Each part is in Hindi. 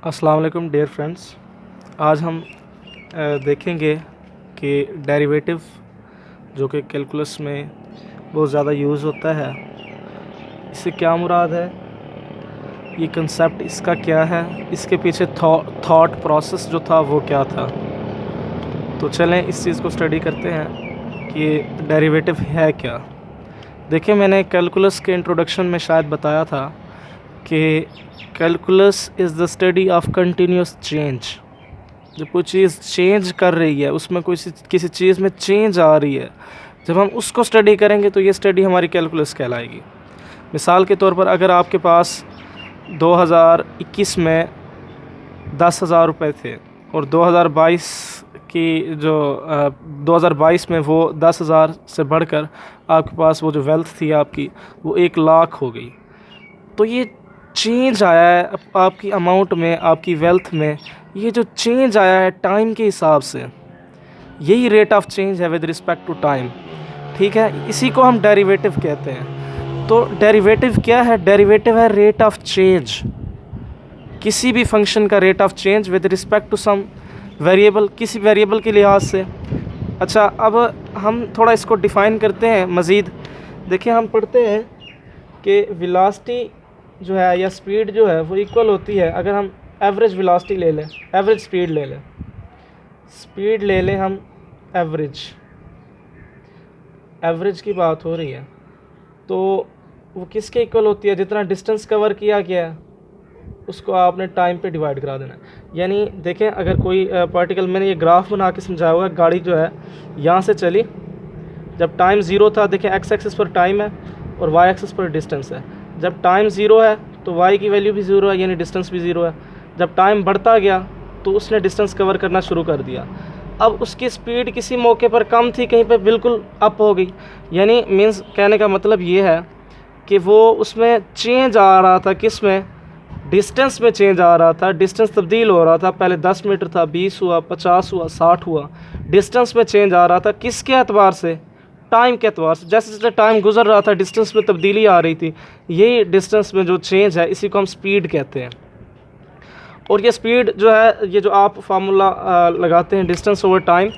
अस्सलाम वालेकुम डियर फ्रेंड्स। आज हम देखेंगे कि डेरिवेटिव जो कि कैलकुलस में बहुत ज़्यादा यूज़ होता है, इससे क्या मुराद है, ये कंसेप्ट इसका क्या है, इसके पीछे थॉट प्रोसेस जो था वो क्या था। तो चलें इस चीज़ को स्टडी करते हैं कि डेरिवेटिव है क्या। देखिए, मैंने कैलकुलस के इंट्रोडक्शन में शायद बताया था कि calculus is the study of continuous change. जब कोई चीज़ चेंज कर रही है, उसमें कोई किसी चीज़ में चेंज आ रही है, जब हम उसको स्टडी करेंगे तो ये स्टडी हमारी कैलकुलस कहलाएगी। मिसाल के तौर पर अगर आपके पास 2021 में 10,000 रुपये थे और 2022 की जो 2022 में वो 10,000 से बढ़कर आपके पास वो जो वेल्थ थी आपकी वो 1,00,000 हो गई, तो ये चेंज आया है आपकी अमाउंट में, आपकी वेल्थ में। ये जो चेंज आया है टाइम के हिसाब से, यही रेट ऑफ चेंज है विद रिस्पेक्ट टू टाइम। ठीक है, इसी को हम डेरिवेटिव कहते हैं। तो डेरिवेटिव क्या है? डेरिवेटिव है रेट ऑफ चेंज, किसी भी फंक्शन का rate of change with respect to some variable, किसी वेरिएबल के लिहाज से। अच्छा, अब हम थोड़ा इसको डिफ़ाइन करते हैं मज़ीद। देखिए, हम पढ़ते हैं कि वेलोसिटी जो है या स्पीड जो है वो इक्वल होती है, अगर हम एवरेज वेलोसिटी ले लें, एवरेज स्पीड ले लें, स्पीड ले लें हम एवरेज की बात हो रही है, तो वो किसके इक्वल होती है? जितना डिस्टेंस कवर किया गया है उसको आपने टाइम पे डिवाइड करा देना है। यानी देखें, अगर कोई पार्टिकल, मैंने ये ग्राफ बना के समझाया हुआ है, गाड़ी जो है यहाँ से चली, जब टाइम ज़ीरो था, देखें एक्स एक्सिस पर टाइम है और वाई एक्सिस पर डिस्टेंस है। जब टाइम ज़ीरो है तो वाई की वैल्यू भी ज़ीरो है, यानी डिस्टेंस भी ज़ीरो है। जब टाइम बढ़ता गया तो उसने डिस्टेंस कवर करना शुरू कर दिया। अब उसकी स्पीड किसी मौके पर कम थी, कहीं पर बिल्कुल अप हो गई। यानी मीन्स कहने का मतलब ये है कि वो उसमें चेंज आ रहा था, किस में? डिस्टेंस में चेंज आ रहा था, डिस्टेंस तब्दील हो रहा था। पहले 10 मीटर था, 20 हुआ, 50 हुआ, 60 हुआ। डिस्टेंस में चेंज आ रहा था, किसके एतबार से? टाइम के एतबार से। जैसे जैसे टाइम गुजर रहा था, डिस्टेंस में तब्दीली आ रही थी। यही डिस्टेंस में जो चेंज है, इसी को हम स्पीड कहते हैं। और ये स्पीड जो है, ये जो आप फार्मूला लगाते हैं डिस्टेंस ओवर टाइम,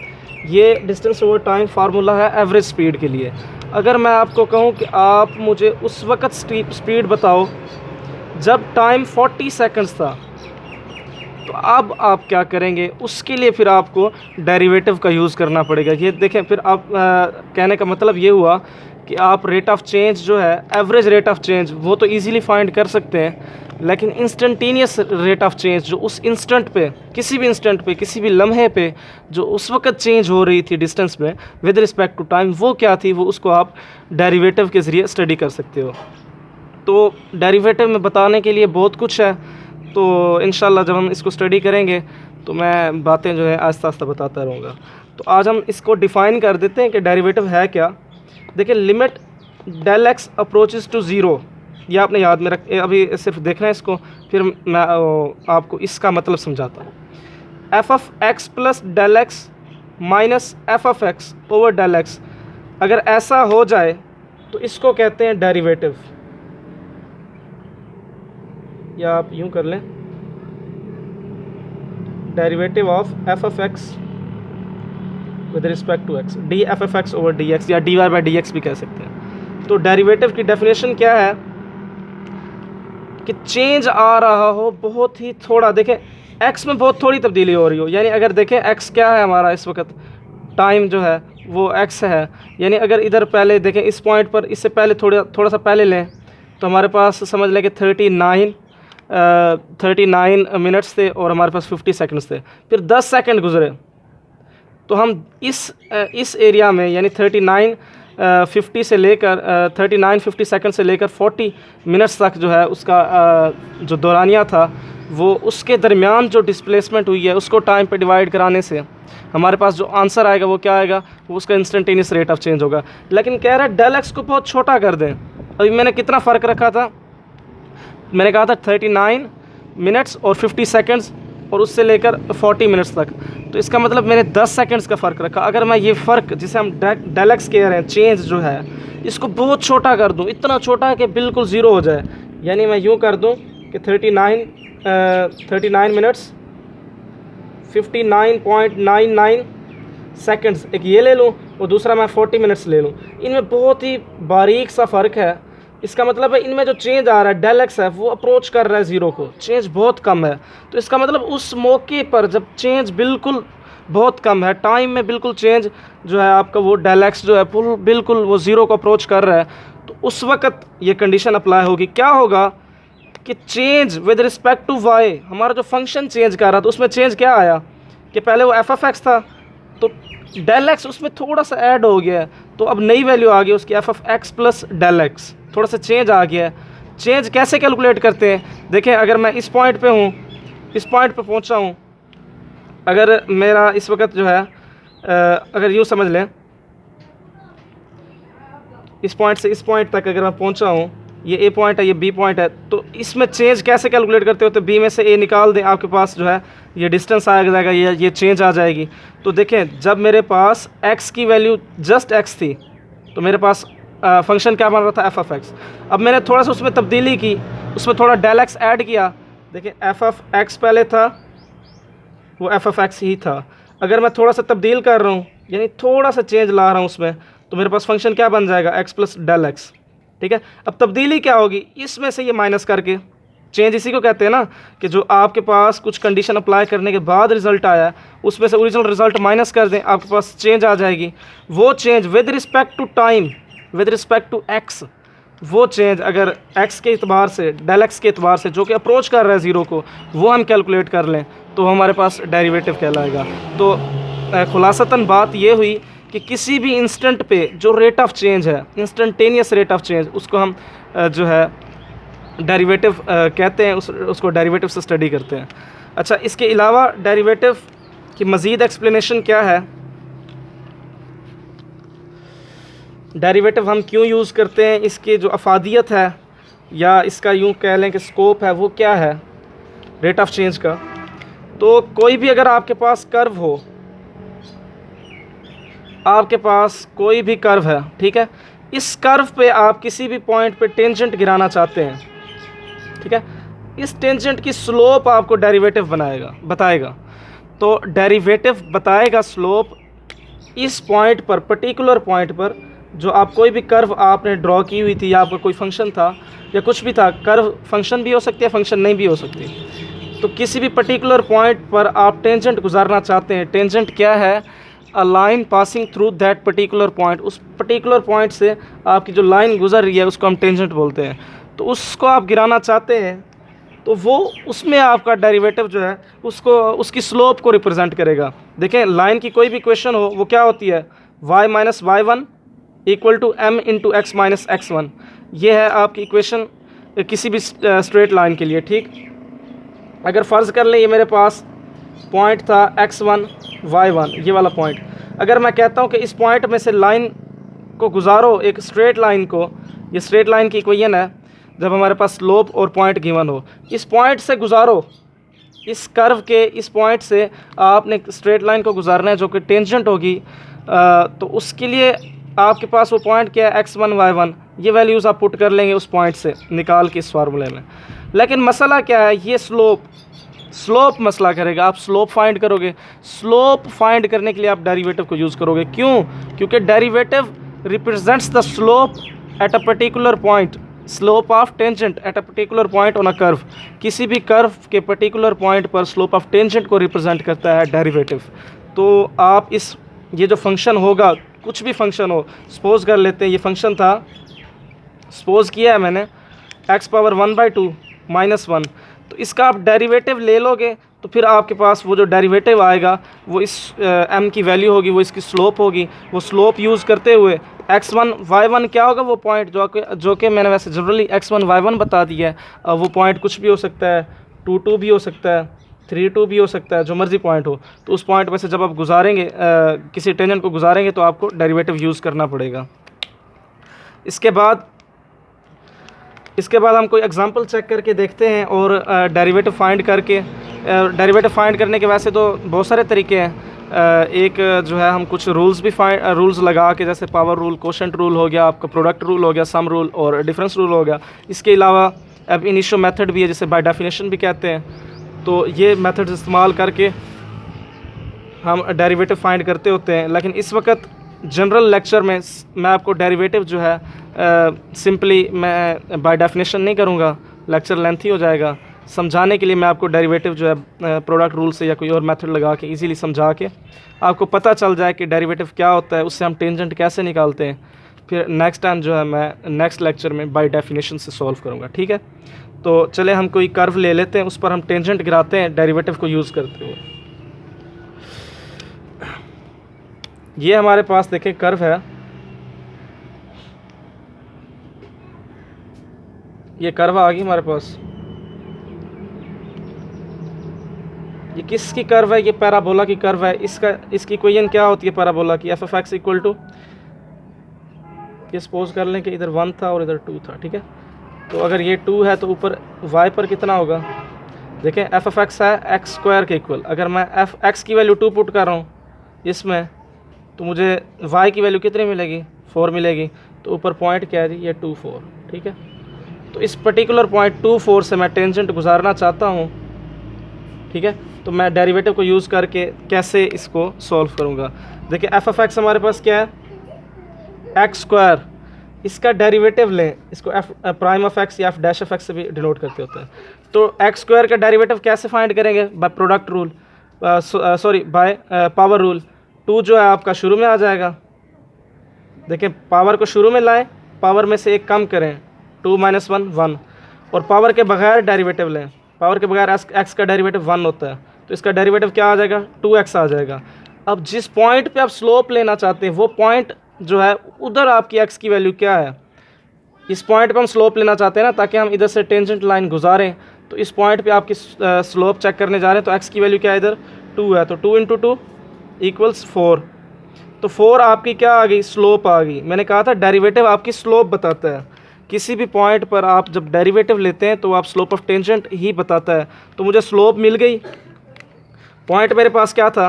ये डिस्टेंस ओवर टाइम फार्मूला है एवरेज स्पीड के लिए। अगर मैं आपको कहूँ कि आप मुझे उस वक़्त स्पीड बताओ जब टाइम 40 सेकंड्स था, तो अब आप क्या करेंगे? उसके लिए फिर आपको डेरिवेटिव का यूज़ करना पड़ेगा। ये देखें, फिर आप कहने का मतलब ये हुआ कि आप रेट ऑफ चेंज जो है, एवरेज रेट ऑफ चेंज, वो तो इजीली फाइंड कर सकते हैं, लेकिन इंस्टेंटेनियस रेट ऑफ चेंज जो उस इंस्टेंट पे, किसी भी इंस्टेंट पे, किसी भी लम्हे पे जो उस वक्त चेंज हो रही थी डिस्टेंस में विद रिस्पेक्ट टू टाइम, वो क्या थी? वो उसको आप डेरिवेटिव के ज़रिए स्टडी कर सकते हो। तो डेरिवेटिव में बताने के लिए बहुत कुछ है, तो इंशाल्लाह जब हम इसको स्टडी करेंगे तो मैं बातें जो है आहिस्ता आहिस्ता बताता रहूँगा। तो आज हम इसको डिफ़ाइन कर देते हैं कि डेरिवेटिव है क्या। देखिए, limit del X approaches to zero, ये आपने याद में रख, अभी सिर्फ देखना है इसको, फिर मैं आपको इसका मतलब समझाता हूँ। F of X plus del X minus F of X over del X, अगर ऐसा हो जाए तो इसको कहते हैं डेरिवेटिव। या आप यूँ कर लें, derivative of F of X with respect to X, D F F X over D X, या D Y by D X भी कह सकते हैं। तो डेरिवेटिव की डेफिनेशन क्या है कि चेंज आ रहा हो बहुत ही थोड़ा, देखें एक्स में बहुत थोड़ी तब्दीली हो रही हो। यानी अगर देखें एक्स क्या है हमारा इस वक्त, टाइम जो है वो एक्स है। यानी अगर इधर पहले देखें, इस पॉइंट पर इससे पहले थोड़ा सा पहले लें, तो हमारे पास समझ लें कि 39 मिनट्स थे और हमारे पास 50 सेकंड्स थे। फिर 10 सेकंड गुजरे, तो हम इस एरिया में, यानी 39 50 सेकंड से लेकर 40 मिनट्स तक जो है उसका जो दौरानिया था, वो उसके दरमियान जो डिस्प्लेसमेंट हुई है उसको टाइम पे डिवाइड कराने से हमारे पास जो आंसर आएगा वो क्या आएगा? वो उसका इंस्टेंटेनियस रेट ऑफ चेंज होगा। लेकिन कह रहा है डेल एक्स को बहुत छोटा कर दें। अभी मैंने कितना फ़र्क रखा था? मैंने कहा था 39 मिनट्स और 50 सेकंड्स और उससे लेकर 40 मिनट्स तक। तो इसका मतलब मैंने 10 सेकंड्स का फ़र्क रखा। अगर मैं ये फ़र्क, जिसे हम डेल एक्स कह रहे हैं, चेंज जो है, इसको बहुत छोटा कर दूं, इतना छोटा है कि बिल्कुल ज़ीरो हो जाए, यानी मैं यूँ कर दूं कि कि 39 मिनट्स 59.99 सेकंड्स, एक ये ले लूँ और दूसरा मैं 40 मिनट्स ले लूँ। इनमें बहुत ही बारीक सा फ़र्क है। इसका मतलब है इनमें जो चेंज आ रहा है डेल एक्स है वो अप्रोच कर रहा है ज़ीरो को, चेंज बहुत कम है। तो इसका मतलब उस मौके पर जब चेंज बिल्कुल बहुत कम है, टाइम में बिल्कुल चेंज जो है आपका वो डेल एक्स जो है बिल्कुल वो ज़ीरो को अप्रोच कर रहा है, तो उस वक़्त ये कंडीशन अप्लाई होगी। क्या होगा कि change with respect to Y, हमारा जो फंक्शन चेंज कर रहा था उसमें चेंज क्या आया कि पहले वो एफ एफ एक्स था तो डेल एक्स उसमें थोड़ा सा ऐड हो गया है, तो अब नई वैल्यू आ गई उसकी F F X plus del X, थोड़ा सा चेंज आ गया है। चेंज कैसे कैलकुलेट करते हैं, देखें अगर मैं इस पॉइंट पे हूँ, इस पॉइंट पे पहुँचा हूँ, अगर मेरा इस वक्त जो है अगर यूँ समझ लें इस पॉइंट से इस पॉइंट तक अगर मैं पहुँचा हूँ, ये ए पॉइंट है, ये बी पॉइंट है, तो इसमें चेंज कैसे कैलकुलेट करते हो, तो बी में से ए निकाल दें, आपके पास जो है ये डिस्टेंस आ जाएगा, ये चेंज आ जाएगी। तो देखें जब मेरे पास x की वैल्यू जस्ट x थी तो मेरे पास फंक्शन क्या बन रहा था एफ एफ एक्स। अब मैंने थोड़ा सा उसमें तब्दीली की, उसमें थोड़ा डेल एक्स ऐड किया, देखिए एफ एफ एक्स पहले था वो एफ एफ एक्स ही था, अगर मैं थोड़ा सा तब्दील कर रहा हूँ यानी थोड़ा सा चेंज ला रहा हूँ उसमें, तो मेरे पास फंक्शन क्या बन जाएगा x प्लस डेल एक्स। ठीक है, अब तब्दीली क्या होगी, इसमें से ये माइनस करके, चेंज इसी को कहते हैं ना कि जो आपके पास कुछ कंडीशन अप्लाई करने के बाद रिजल्ट आया उसमें से ओरिजिनल रिजल्ट माइनस कर दें, आपके पास चेंज आ जाएगी। वो change with respect to time, with respect to x, वो चेंज अगर x के एतबार से, डेल एक्स के एतबार से जो कि अप्रोच कर रहा है ज़ीरो को, वो हम कैलकुलेट कर लें तो हमारे पास डेरिवेटिव कहलाएगा। तो खुलासतन बात ये हुई कि किसी भी इंस्टेंट पे जो रेट ऑफ चेंज है, इंस्टेंटेनियस रेट ऑफ चेंज, उसको हम जो है डेरिवेटिव कहते हैं, उसको डेरिवेटिव से स्टडी करते हैं। अच्छा, इसके अलावा डेरिवेटिव की मज़ीद एक्सप्लेनेशन क्या है, डेरिवेटिव हम क्यों यूज़ करते हैं, इसकी जो अफादियत है या इसका यूँ कह लें कि स्कोप है वो क्या है रेट ऑफ चेंज का। तो कोई भी अगर आपके पास कर्व हो, आपके पास कोई भी कर्व है, ठीक है, इस कर्व पे आप किसी भी पॉइंट पे टेंजेंट गिराना चाहते हैं, ठीक है, इस टेंजेंट की स्लोप आपको डेरिवेटिव बताएगा। तो डेरिवेटिव बताएगा स्लोप इस पॉइंट पर, पर्टिकुलर पॉइंट पर, जो आप कोई भी कर्व आपने ड्रॉ की हुई थी या आपका कोई फंक्शन था या कुछ भी था, कर्व फंक्शन भी हो सकती है, फंक्शन नहीं भी हो सकती, तो किसी भी पर्टिकुलर पॉइंट पर आप टेंजेंट गुजारना चाहते हैं। टेंजेंट क्या है, a line passing through that particular point, उस पर्टिकुलर पॉइंट से आपकी जो लाइन गुजर रही है उसको हम टेंजेंट बोलते हैं। तो उसको आप गिराना चाहते हैं तो वो उसमें आपका डेरिवेटिव जो है उसको उसकी स्लोप को रिप्रेजेंट करेगा। देखें लाइन की कोई भी इक्वेशन हो वो क्या होती है, y minus Y one equal to M into X minus X one, ये है आपकी इक्वेशन किसी भी स्ट्रेट लाइन के लिए। ठीक, अगर फ़र्ज़ कर लें ये मेरे पास पॉइंट था x1 y1, ये वाला पॉइंट, अगर मैं कहता हूँ कि इस पॉइंट में से लाइन को गुजारो, एक स्ट्रेट लाइन को, ये स्ट्रेट लाइन की इक्वेशन है जब हमारे पास स्लोप और पॉइंट गिवन हो, इस पॉइंट से गुजारो, इस कर्व के इस पॉइंट से आपने स्ट्रेट लाइन को गुजारना है जो कि टेंजेंट होगी, तो उसके लिए आपके पास वो पॉइंट क्या है x1 y1, ये वैल्यूज़ आप पुट कर लेंगे उस पॉइंट से निकाल के इस फार्मूले में। लेकिन मसला क्या है, ये स्लोप मसला करेगा, आप स्लोप फाइंड करोगे, स्लोप फाइंड करने के लिए आप डेरिवेटिव को यूज़ करोगे। क्यों? क्योंकि derivative represents the slope at a particular point, slope of tangent at a particular point on a curve, किसी भी कर्व के पर्टिकुलर पॉइंट पर स्लोप ऑफ टेंजेंट को रिप्रेजेंट करता है डेरिवेटिव। तो आप ये जो फंक्शन होगा, कुछ भी फंक्शन हो, सपोज कर लेते हैं ये फंक्शन था, सपोज किया है मैंने x पावर 1/2 माइनस 1, तो इसका आप डेरिवेटिव ले लोगे तो फिर आपके पास वो जो डेरिवेटिव आएगा वो इस m की वैल्यू होगी, वो इसकी स्लोप होगी। वो स्लोप यूज़ करते हुए x1 y1 क्या होगा, वो पॉइंट जो कि मैंने वैसे जनरली x1 y1 बता दिया है, वो पॉइंट कुछ भी हो सकता है, 2 भी हो सकता है, 3 भी हो सकता है, जो मर्ज़ी पॉइंट हो। तो उस पॉइंट में से जब आप गुजारेंगे किसी टेंजेंट को गुजारेंगे तो आपको डेरिवेटिव यूज़ करना पड़ेगा। इसके बाद हम कोई एग्जांपल चेक करके देखते हैं और डेरिवेटिव फाइंड करने के वैसे तो बहुत सारे तरीके हैं। एक जो है हम कुछ रूल्स लगा के, जैसे पावर रूल, कोशेंट रूल हो गया, आपका प्रोडक्ट रूल हो गया, सम रूल और डिफरेंस रूल हो गया। इसके अलावा अब इनिशियो मेथड भी है जिसे बाय डेफिनेशन भी कहते हैं। तो ये मेथड इस्तेमाल करके हम डेरिवेटिव फाइंड करते होते हैं। लेकिन इस वक्त जनरल लेक्चर में मैं आपको डेरिवेटिव जो है सिंपली मैं बाय डेफिनेशन नहीं करूँगा, लेक्चर लेंथी हो जाएगा। समझाने के लिए मैं आपको डेरिवेटिव जो है प्रोडक्ट रूल से या कोई और मेथड लगा के इजीली समझा के आपको पता चल जाए कि डेरिवेटिव क्या होता है, उससे हम टेंजेंट कैसे निकालते हैं। फिर नेक्स्ट टाइम जो है मैं नेक्स्ट लेक्चर में बाय डेफिनेशन से सॉल्व करूँगा, ठीक है। तो चले हम कोई कर्व ले लेते हैं, उस पर हम टेंजेंट गिराते हैं डेरिवेटिव को यूज़ करते हुए। ये हमारे पास देखें कर्व है, ये कर्व आ गई हमारे पास। ये किसकी कर्व है? ये पैराबोला की कर्व है। इसकी इक्वेशन क्या होती है पैराबोला की? F of X equal to, ये सपोज कर लें कि इधर 1 था और इधर 2 था, ठीक है। तो अगर ये 2 है तो ऊपर y पर कितना होगा? देखें एफ ऑफ एक्स है एक्स स्क्वायर के इक्वल। अगर मैं एफ एक्स की वैल्यू 2 पुट कर रहा हूँ इसमें, तो मुझे y की वैल्यू कितनी मिलेगी? 4 मिलेगी। तो ऊपर पॉइंट क्या है जी? ये 2 4, ठीक है। तो इस पर्टिकुलर पॉइंट 2 4 से मैं टेंजेंट गुजारना चाहता हूँ, ठीक है। तो मैं डेरिवेटिव को यूज़ करके कैसे इसको सॉल्व करूँगा? देखिए एफ ऑफ एक्स हमारे पास क्या है? X square. इसका डेरिवेटिव लें, इसको एफ प्राइम ऑफ एक्स या एफ डैश ऑफ एक्स से भी डिनोट करते होते हैं। तो एक्स स्क्वायर का डेरिवेटिव कैसे फाइंड करेंगे? By product rule, sorry by power rule. 2 जो है आपका शुरू में आ जाएगा। देखें पावर को शुरू में लाएं, पावर में से एक कम करें, 2 - 1 1, और पावर के बगैर डेरिवेटिव लें। पावर के बगैर एक्स का डेरिवेटिव 1 होता है, तो इसका डेरिवेटिव क्या आ जाएगा? 2x आ जाएगा। अब जिस पॉइंट पे आप स्लोप लेना चाहते हैं वो पॉइंट जो है उधर आपकी x की वैल्यू क्या है? इस पॉइंट पे हम स्लोप लेना चाहते हैं ना, ताकि हम इधर से टेंजेंट लाइन गुजारें। तो इस पॉइंट पे आपकी स्लोप चेक करने जा रहे हैं, तो x की वैल्यू क्या है? इधर 2 है, तो 2 × 2 = 4। तो 4 आपकी क्या आ गई? स्लोप आ गई। मैंने कहा था डेरिवेटिव आपकी स्लोप बताता है। किसी भी पॉइंट पर आप जब डेरिवेटिव लेते हैं तो आप स्लोप ऑफ टेंजेंट ही बताता है। तो मुझे स्लोप मिल गई। पॉइंट मेरे पास क्या था?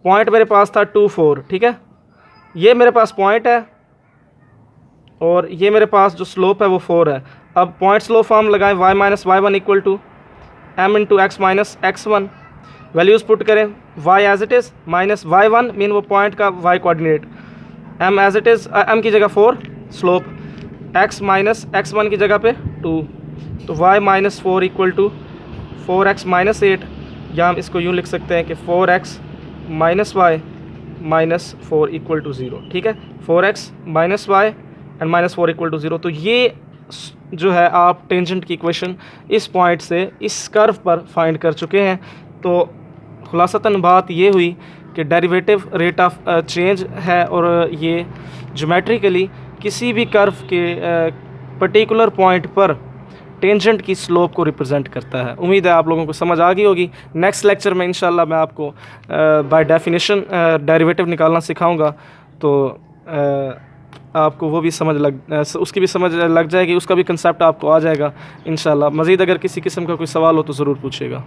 पॉइंट मेरे पास था 2 4, ठीक है। ये मेरे पास पॉइंट है और ये मेरे पास जो स्लोप है वो 4 है। अब पॉइंट स्लोप फॉर्म लगाएं, y - y1 = m × x - x1। Values put करें, y as it is minus y1 mean वो पॉइंट का y coordinate, m as it is, m की जगह 4 स्लोप, x - x1 की जगह पे 2। तो y - 4 = 4x - 8, या हम इसको यूँ लिख सकते हैं कि 4x - y - 4 = 0, ठीक है। 4x - y and -4 = 0। तो ये जो है आप टेंजेंट की इक्वेशन इस पॉइंट से इस कर्व पर फाइंड कर चुके हैं। तो खुलासतन बात ये हुई कि डेरिवेटिव रेट ऑफ चेंज है और ये ज्योमेट्रिकली किसी भी कर्व के पर्टिकुलर पॉइंट पर टेंजेंट की स्लोप को रिप्रेजेंट करता है। उम्मीद है आप लोगों को समझ आ गई होगी। नेक्स्ट लेक्चर में इंशाल्लाह मैं आपको बाय डेफिनेशन डेरिवेटिव निकालना सिखाऊंगा, तो आपको वो भी उसकी भी समझ लग जाएगी, उसका भी कंसेप्ट आपको आ जाएगा इंशाल्लाह। मज़ीद अगर किसी किस्म का कोई सवाल हो तो ज़रूर पूछिएगा।